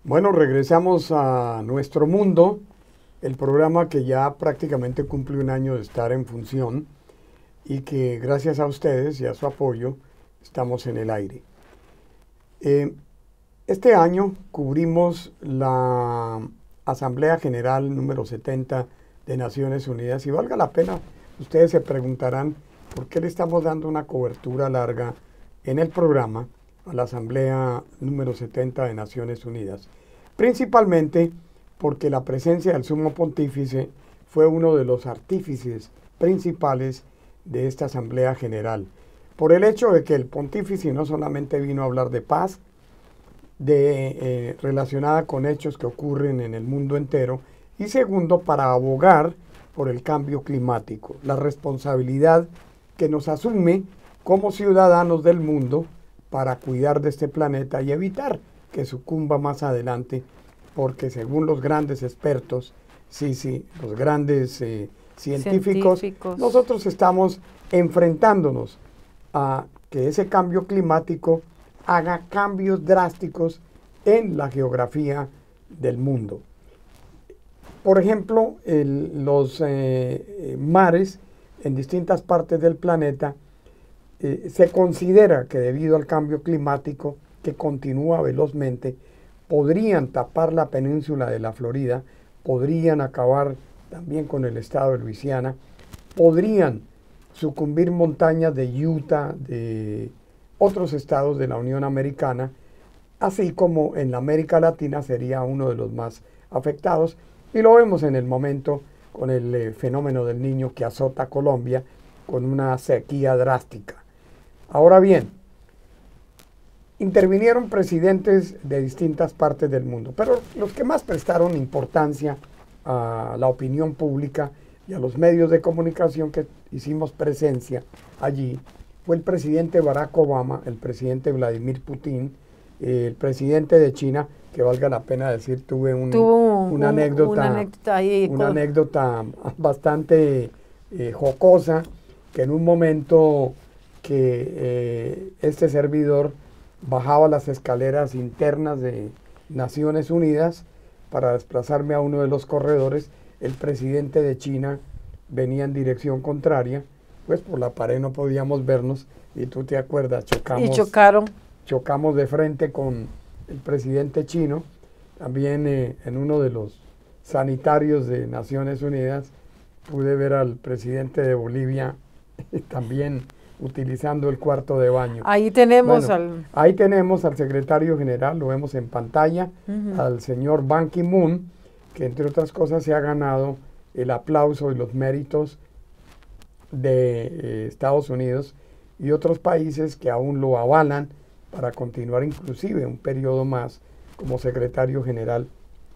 Bueno, regresamos a Nuestro Mundo, el programa que ya prácticamente cumple un año de estar en función y que gracias a ustedes y a su apoyo estamos en el aire. Este año cubrimos la Asamblea General número 70 de Naciones Unidas y valga la pena, ustedes se preguntarán por qué le estamos dando una cobertura larga en el programa a la Asamblea número 70 de Naciones Unidas. Principalmente porque la presencia del Sumo Pontífice fue uno de los artífices principales de esta Asamblea General. Por el hecho de que el Pontífice no solamente vino a hablar de paz, relacionada con hechos que ocurren en el mundo entero, y segundo, para abogar por el cambio climático, la responsabilidad que nos asume como ciudadanos del mundo para cuidar de este planeta y evitar que sucumba más adelante, porque según los grandes expertos, los grandes científicos, nosotros estamos enfrentándonos a que ese cambio climático haga cambios drásticos en la geografía del mundo. Por ejemplo, los mares en distintas partes del planeta se considera que debido al cambio climático que continúa velozmente, podrían tapar la península de la Florida, podrían acabar también con el estado de Luisiana, podrían sucumbir montañas de Utah, de otros estados de la Unión Americana, así como en la América Latina sería uno de los más afectados, y lo vemos en el momento con el fenómeno del Niño que azota Colombia con una sequía drástica. Ahora bien, intervinieron presidentes de distintas partes del mundo, pero los que más prestaron importancia a la opinión pública y a los medios de comunicación que hicimos presencia allí fue el presidente Barack Obama, el presidente Vladimir Putin, el presidente de China, que valga la pena decir, tuve una anécdota bastante jocosa, que en un momento que este servidor bajaba las escaleras internas de Naciones Unidas para desplazarme a uno de los corredores, el presidente de China venía en dirección contraria, pues por la pared no podíamos vernos, y tú te acuerdas, chocamos de frente con el presidente chino. También en uno de los sanitarios de Naciones Unidas pude ver al presidente de Bolivia también utilizando el cuarto de baño. Ahí tenemos ahí tenemos al secretario general, lo vemos en pantalla, al señor Ban Ki-moon, que entre otras cosas se ha ganado el aplauso y los méritos de Estados Unidos y otros países que aún lo avalan para continuar inclusive un periodo más como secretario general,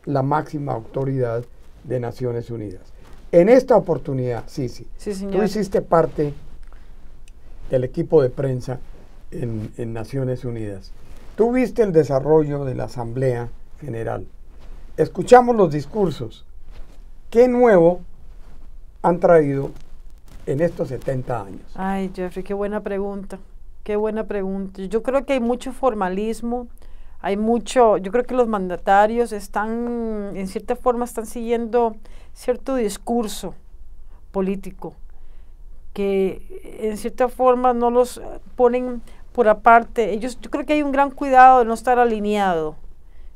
la máxima autoridad de Naciones Unidas. En esta oportunidad, sí, señor, tú hiciste parte del equipo de prensa en Naciones Unidas. Tú viste el desarrollo de la Asamblea General. Escuchamos los discursos. ¿Qué nuevo han traído en estos 70 años? Ay, Jeffrey, qué buena pregunta. Qué buena pregunta. Yo creo que hay mucho formalismo, yo creo que los mandatarios están, en cierta forma, están siguiendo cierto discurso político, que en cierta forma no los ponen por aparte. Yo creo que hay un gran cuidado de no estar alineado.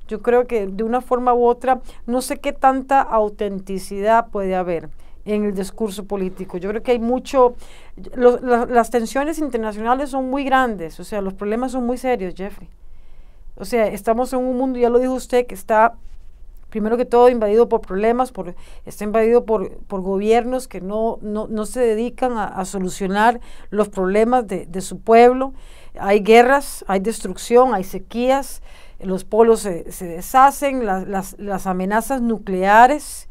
Yo creo que de una forma u otra, no sé qué tanta autenticidad puede haber en el discurso político. Yo creo que hay las tensiones internacionales son muy grandes, o sea, los problemas son muy serios, Jeffrey. O sea, estamos en un mundo, ya lo dijo usted, que está, primero que todo, invadido por problemas, está invadido por gobiernos que no se dedican a solucionar los problemas de su pueblo. Hay guerras, hay destrucción, hay sequías, los polos se deshacen, las amenazas nucleares.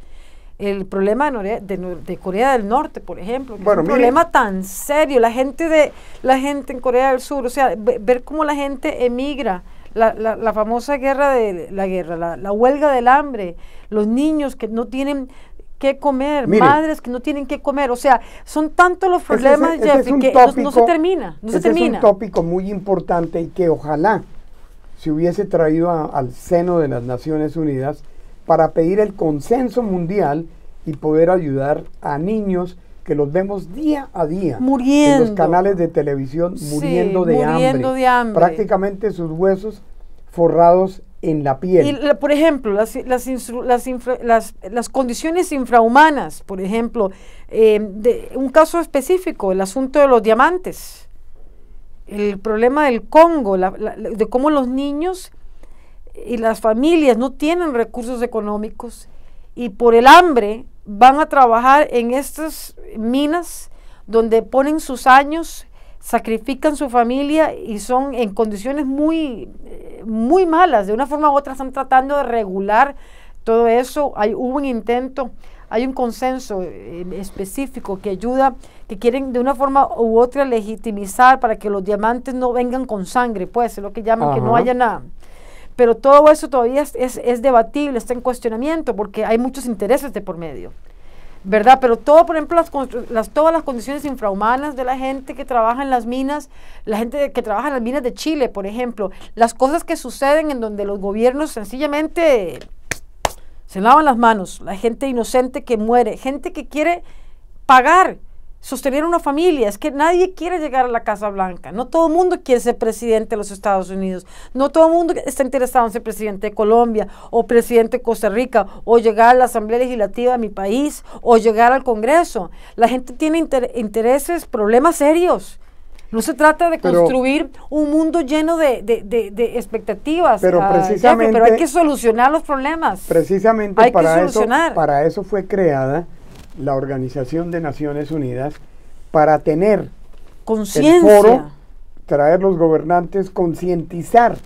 El problema de Corea del Norte, por ejemplo, que es un problema tan serio, la gente en Corea del Sur, o sea, ver cómo la gente emigra, la famosa la huelga del hambre, los niños que no tienen qué comer, madres que no tienen qué comer, o sea, son tantos los problemas, Jeffrey, que no se termina, Es un tópico muy importante y que ojalá se hubiese traído al seno de las Naciones Unidas para pedir el consenso mundial y poder ayudar a niños que los vemos día a día muriendo en los canales de televisión, muriendo de hambre, prácticamente sus huesos forrados en la piel. Y, por ejemplo, las condiciones infrahumanas, por ejemplo, de un caso específico, el asunto de los diamantes, el problema del Congo, de cómo los niños y las familias no tienen recursos económicos y por el hambre van a trabajar en estas minas donde ponen sus años, sacrifican su familia y son en condiciones muy malas. De una forma u otra están tratando de regular todo eso. Hubo un intento, hay un consenso específico que ayuda, que quieren de una forma u otra legitimizar para que los diamantes no vengan con sangre, pues es lo que llaman. Ajá. Que no haya nada. Pero todo eso todavía es debatible, está en cuestionamiento, porque hay muchos intereses de por medio, ¿verdad? Pero todo, por ejemplo, todas las condiciones infrahumanas de la gente que trabaja en las minas, la gente que trabaja en las minas de Chile, por ejemplo, las cosas que suceden en donde los gobiernos sencillamente se lavan las manos, la gente inocente que muere, gente que quiere pagar, sostener una familia. Es que nadie quiere llegar a la Casa Blanca, no todo el mundo quiere ser presidente de los Estados Unidos, no todo el mundo está interesado en ser presidente de Colombia o presidente de Costa Rica o llegar a la Asamblea Legislativa de mi país o llegar al Congreso. La gente tiene intereses, problemas serios. No se trata de construir un mundo lleno de expectativas, pero pero hay que solucionar los problemas. Precisamente para eso fue creada la Organización de Naciones Unidas, para tener conciencia, el foro, traer los gobernantes, concientizar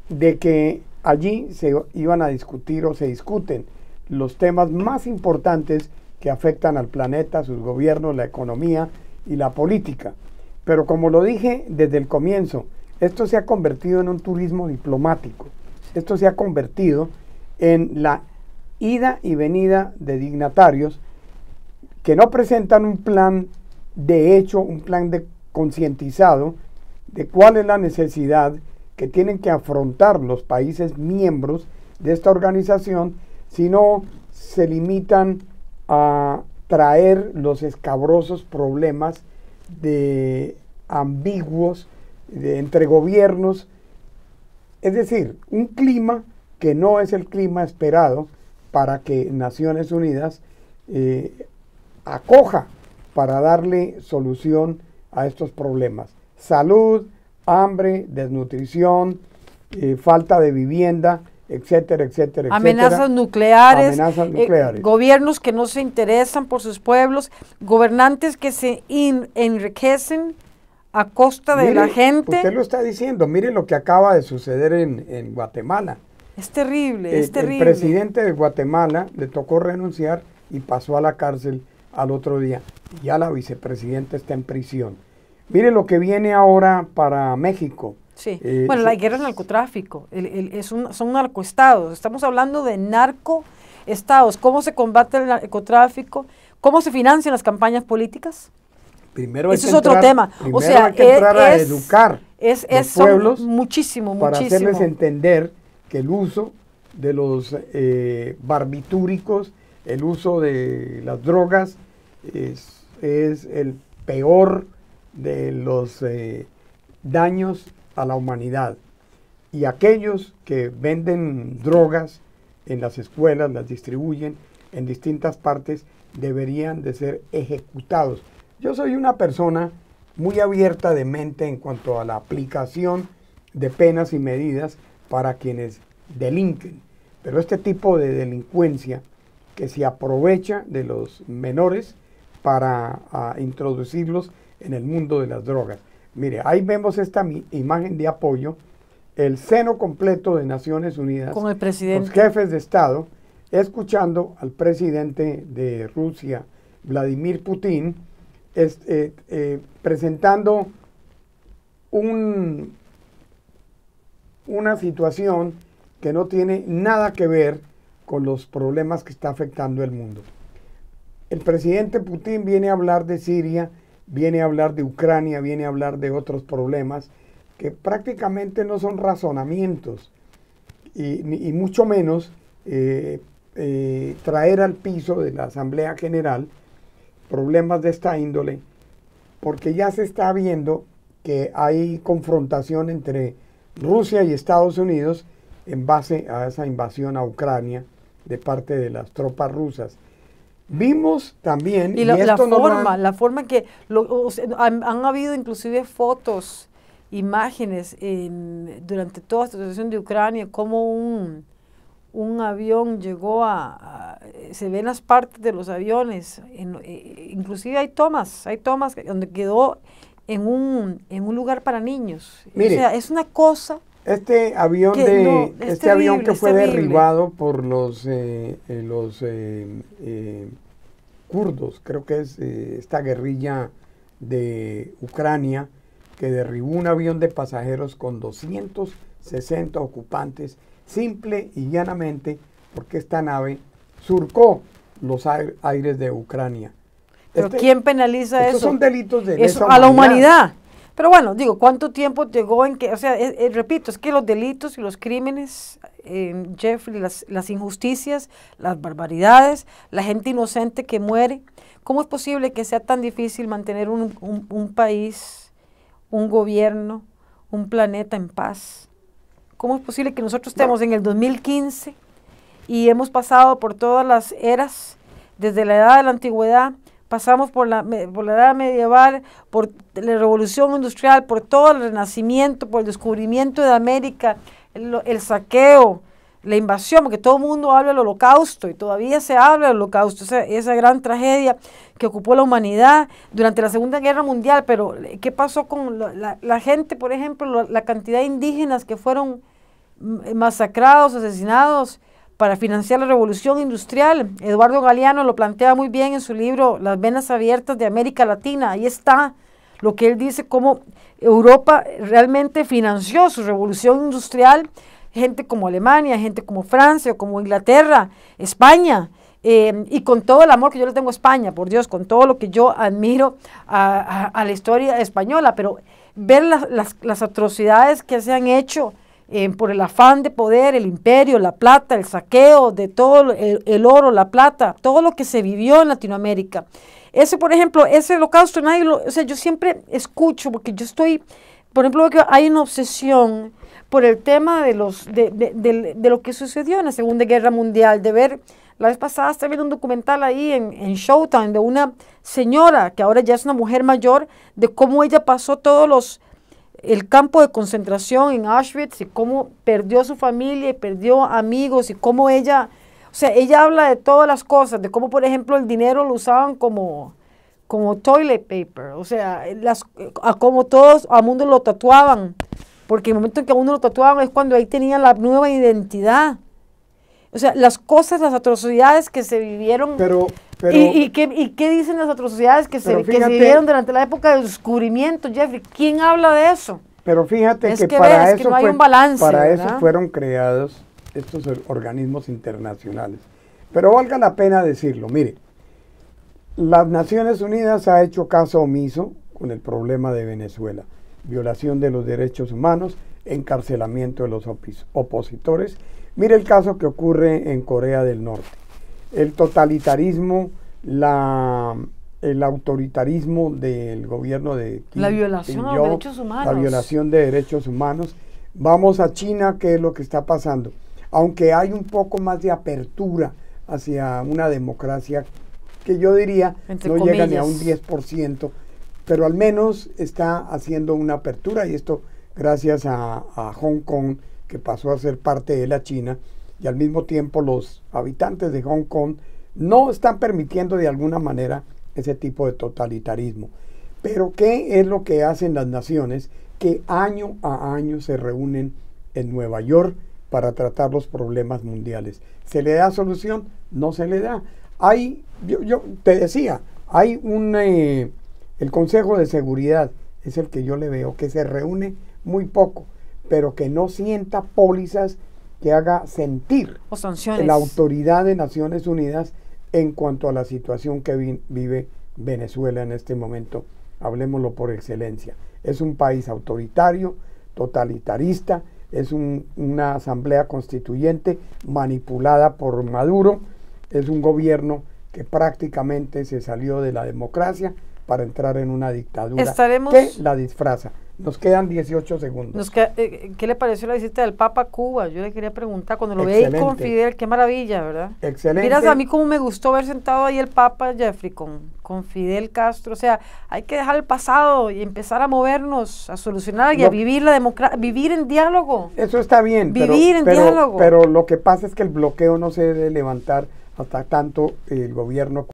de que allí se iban a discutir o se discuten los temas más importantes que afectan al planeta, sus gobiernos, la economía y la política. Pero como lo dije desde el comienzo, esto se ha convertido en un turismo diplomático. Esto se ha convertido en la ida y venida de dignatarios que no presentan un plan de hecho, un plan de concientizado de cuál es la necesidad que tienen que afrontar los países miembros de esta organización, sino se limitan a traer los escabrosos problemas ambiguos entre gobiernos, es decir, un clima que no es el clima esperado para que Naciones Unidas acoja para darle solución a estos problemas. Salud, hambre, desnutrición, falta de vivienda, etcétera, etcétera, amenazas nucleares, gobiernos que no se interesan por sus pueblos, gobernantes que se enriquecen a costa de la gente. Usted lo está diciendo, mire lo que acaba de suceder en Guatemala. Es terrible, es terrible. El presidente de Guatemala le tocó renunciar y pasó a la cárcel al otro día. Ya la vicepresidenta está en prisión. Mire lo que viene ahora para México. Sí, bueno, la guerra es narcotráfico, son narcoestados, estamos hablando de narcoestados. ¿Cómo se combate el narcotráfico? ¿Cómo se financian las campañas políticas? Primero eso es otro tema. O sea, hay que entrar a educar los pueblos muchísimo. Para hacerles entender que el uso de los barbitúricos, el uso de las drogas es el peor de los daños a la humanidad. Y aquellos que venden drogas en las escuelas, las distribuyen en distintas partes, deberían de ser ejecutados. Yo soy una persona muy abierta de mente en cuanto a la aplicación de penas y medidas para quienes delinquen, pero este tipo de delincuencia que se aprovecha de los menores para introducirlos en el mundo de las drogas. Mire, ahí vemos esta imagen de apoyo, el seno completo de Naciones Unidas, con el presidente, los jefes de Estado, escuchando al presidente de Rusia, Vladimir Putin, presentando una situación que no tiene nada que ver con los problemas que está afectando el mundo. El presidente Putin viene a hablar de Siria, viene a hablar de Ucrania, viene a hablar de otros problemas, que prácticamente no son razonamientos y mucho menos traer al piso de la Asamblea General problemas de esta índole, porque ya se está viendo que hay confrontación entre Rusia y Estados Unidos en base a esa invasión a Ucrania de parte de las tropas rusas. Vimos también... Y la forma que... han habido inclusive fotos, imágenes durante toda esta situación de Ucrania, como un avión llegó se ven las partes de los aviones, inclusive hay tomas donde quedó en un lugar para niños. Mire, o sea, es una cosa... Este avión que fue derribado por los kurdos, creo que es esta guerrilla de Ucrania, que derribó un avión de pasajeros con 260 ocupantes, simple y llanamente porque esta nave surcó los aires de Ucrania. ¿Pero quién penaliza eso? Son delitos de lesa humanidad. A la humanidad. Pero bueno, digo, ¿cuánto tiempo llegó en que, o sea, repito, es que los delitos y los crímenes, Jeffrey, las injusticias, las barbaridades, la gente inocente que muere, ¿cómo es posible que sea tan difícil mantener un país, un gobierno, un planeta en paz? ¿Cómo es posible que nosotros estemos en el 2015 y hemos pasado por todas las eras, desde la edad de la antigüedad, pasamos por la edad medieval, por la revolución industrial, por todo el renacimiento, por el descubrimiento de América, el saqueo, la invasión, porque todo el mundo habla del holocausto y todavía se habla del holocausto, esa gran tragedia que ocupó la humanidad durante la Segunda Guerra Mundial. Pero ¿qué pasó con la gente, por ejemplo, la cantidad de indígenas que fueron masacrados, asesinados para financiar la revolución industrial? Eduardo Galeano lo plantea muy bien en su libro Las venas abiertas de América Latina. Ahí está lo que él dice, cómo Europa realmente financió su revolución industrial, gente como Alemania, gente como Francia, como Inglaterra, España, y con todo el amor que yo le tengo a España, por Dios, con todo lo que yo admiro a la historia española, pero ver las atrocidades que se han hecho por el afán de poder, el imperio, la plata, el saqueo de todo el oro, la plata, todo lo que se vivió en Latinoamérica. Ese, por ejemplo, ese holocausto, o sea, yo siempre escucho, porque yo estoy, por ejemplo, que hay una obsesión por el tema de lo que sucedió en la Segunda Guerra Mundial, de ver, la vez pasada estaba viendo un documental ahí en Showtime de una señora, que ahora ya es una mujer mayor, de cómo ella pasó el campo de concentración en Auschwitz y cómo perdió su familia y perdió amigos y cómo ella, o sea, ella habla de todas las cosas, de cómo, por ejemplo, el dinero lo usaban como toilet paper, o sea, a como todos a mundo lo tatuaban, porque el momento en que a uno lo tatuaban es cuando ahí tenía la nueva identidad. O sea, las cosas, las atrocidades que se vivieron. ¿Y qué dicen las atrocidades que se vivieron durante la época del descubrimiento, Jeffrey? ¿Quién habla de eso? Pero fíjate que para eso no hay un balance, para eso fueron creados estos organismos internacionales. Pero valga la pena decirlo, mire, las Naciones Unidas ha hecho caso omiso con el problema de Venezuela, violación de los derechos humanos, encarcelamiento de los opositores. Mire el caso que ocurre en Corea del Norte. El totalitarismo, el autoritarismo del gobierno de Kim, la violación de derechos humanos. La violación de derechos humanos. Vamos a China, ¿qué es lo que está pasando? Aunque hay un poco más de apertura hacia una democracia que yo diría no llega ni a un 10%, pero al menos está haciendo una apertura, y esto gracias a Hong Kong, que pasó a ser parte de la China, y al mismo tiempo los habitantes de Hong Kong no están permitiendo de alguna manera ese tipo de totalitarismo. Pero ¿qué es lo que hacen las naciones que año a año se reúnen en Nueva York para tratar los problemas mundiales? ¿Se le da solución? No se le da. Yo te decía, hay el Consejo de Seguridad, es el que yo le veo, que se reúne muy poco, pero que no sienta pólizas que haga sentir o sanciones. La autoridad de Naciones Unidas en cuanto a la situación que vive Venezuela en este momento. Hablemoslo por excelencia. Es un país autoritario, totalitarista, es una asamblea constituyente manipulada por Maduro, es un gobierno que prácticamente se salió de la democracia para entrar en una dictadura que la disfraza. Nos quedan 18 segundos. ¿Qué le pareció la visita del Papa a Cuba? Yo le quería preguntar, cuando lo veí con Fidel, qué maravilla, ¿verdad? Excelente. Miras a mí cómo me gustó ver sentado ahí el Papa, Jeffrey, con Fidel Castro. O sea, hay que dejar el pasado y empezar a movernos, a solucionar y a vivir la democracia, vivir en diálogo. Eso está bien. Vivir en diálogo. Pero lo que pasa es que el bloqueo no se debe levantar hasta tanto el gobierno